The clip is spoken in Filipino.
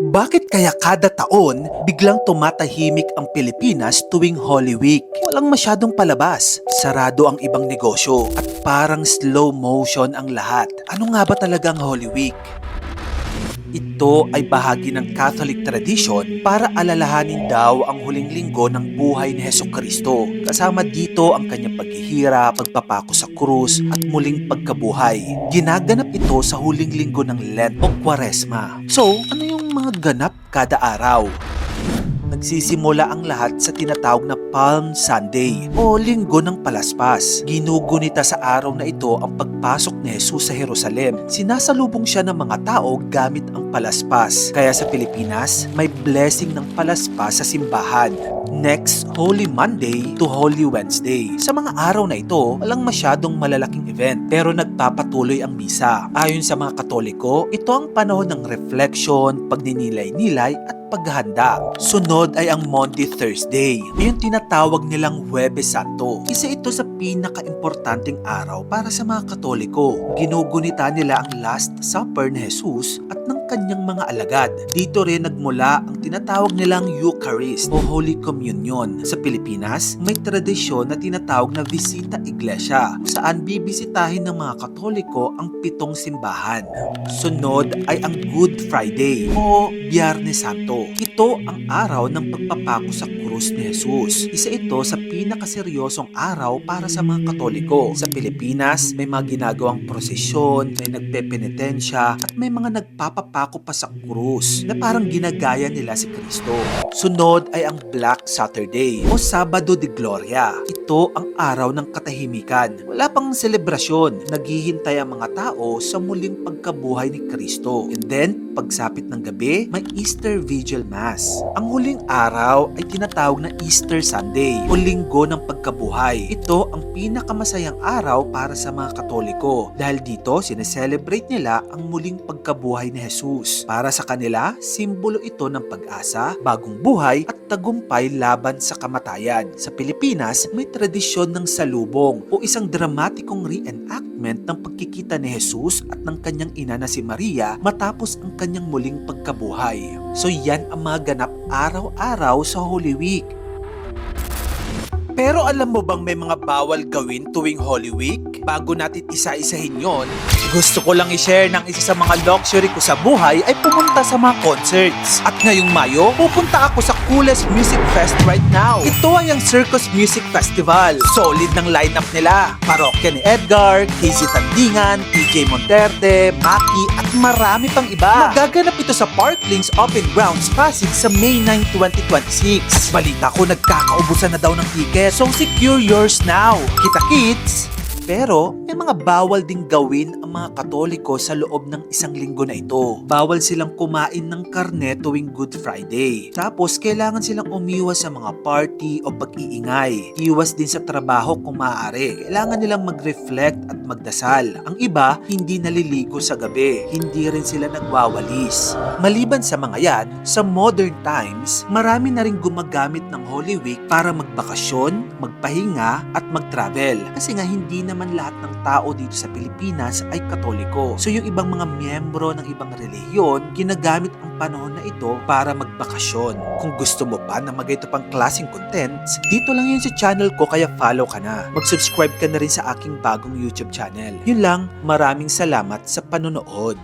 Bakit kaya kada taon biglang tumatahimik ang Pilipinas tuwing Holy Week? Walang masyadong palabas, sarado ang ibang negosyo at parang slow motion ang lahat. Ano nga ba talaga ang Holy Week? Ito ay bahagi ng Catholic tradition para alalahanin daw ang huling linggo ng buhay ni Hesukristo. Kasama dito ang kanyang paghihirap, pagpapako sa krus at muling pagkabuhay. Ginaganap ito sa huling linggo ng Lent o Kwaresma. So, ano yung mga ganap kada araw? Nagsisimula ang lahat sa tinatawag na Palm Sunday o Linggo ng Palaspas. Ginugunita sa araw na ito ang pagpasok ni Jesus sa Jerusalem. Sinasalubong siya ng mga tao gamit ang palaspas. Kaya sa Pilipinas, may blessing ng palaspas sa simbahan. Next, Holy Monday to Holy Wednesday. Sa mga araw na ito, walang masyadong malalaking event pero nagpapatuloy ang misa. Ayon sa mga Katoliko, ito ang panahon ng reflection, pagninilay-nilay at paghahanda. Sunod ay ang Maundy Thursday, yung tinatawag nilang Huwebes Santo. Isa ito sa pinaka-importanting araw para sa mga Katoliko. Ginugunita nila ang Last Supper ni Jesus at ng kanyang mga alagad. Dito rin nagmula ang tinatawag nilang Eucharist o Holy Communion. Sa Pilipinas, may tradisyon na tinatawag na Visita Iglesia, saan bibisitahin ng mga Katoliko ang 7 simbahan. Sunod ay ang Good Friday o Biyernes Santo. Ito ang araw ng pagpapako sa krus ni Jesus. Isa ito sa pinakaseryosong araw para sa mga Katoliko. Sa Pilipinas, may mga ginagawang prosesyon, may nagpepenitensya, at may mga nagpapapako pa sa krus na parang ginagaya nila si Kristo. Sunod ay ang Black Saturday o Sabado de Gloria. Ito ang araw ng katahimikan. Wala pang selebrasyon. Naghihintay ang mga tao sa muling pagkabuhay ni Kristo. And then, pagsapit ng gabi, may Easter Vigil Mass. Ang huling araw ay tinatawag na Easter Sunday o Linggo ng Pagkabuhay. Ito ang pinakamasayang araw para sa mga Katoliko dahil dito sineselebrate nila ang muling pagkabuhay ni Jesus. Para sa kanila, simbolo ito ng pag-asa, bagong buhay at tagumpay laban sa kamatayan. Sa Pilipinas, may tradisyon ng salubong o isang dramatikong reenactment ng pagkikita ni Jesus at ng kanyang ina na si Maria matapos ang kanyang muling pagkabuhay. So yan ang mga ganap araw-araw sa Holy Week. Pero alam mo bang may mga bawal gawin tuwing Holy Week? Bago natin isa-isahin yon, gusto ko lang i-share ng isa sa mga luxury ko sa buhay ay pumunta sa mga concerts. At ngayong Mayo, pupunta ako sa coolest music fest right now. Ito ay ang Circus Music Festival. Solid ng lineup nila. Parokya ni Edgar, KZ Tandingan, TJ Monterde, Maki at marami pang iba. Magaganap ito sa Parklinks Open Grounds Pasig sa May 9, 2026. Balita ko nagkakaubusan na daw ng ticket, so secure yours now. Kita kits! Pero may mga bawal ding gawin ang mga Katoliko sa loob ng isang linggo na ito. Bawal silang kumain ng karne tuwing Good Friday. Tapos kailangan silang umiwas sa mga party o pag-iingay. Iwas din sa trabaho kung maaari. Kailangan nilang mag-reflect at magdasal. Ang iba, hindi naliligo sa gabi. Hindi rin sila nagwawalis. Maliban sa mga yan, sa modern times, marami na rin gumagamit ng Holy Week para magbakasyon, magpahinga at mag-travel. Kasi nga hindi naman lahat ng tao dito sa Pilipinas ay Katoliko. So yung ibang mga miyembro ng ibang relihiyon, ginagamit ang panahon na ito para magbakasyon. Kung gusto mo pa na magayto pang klaseng contents, dito lang yun sa channel ko kaya follow ka na. Mag-subscribe ka na rin sa aking bagong YouTube channel. Yun lang, maraming salamat sa panonood.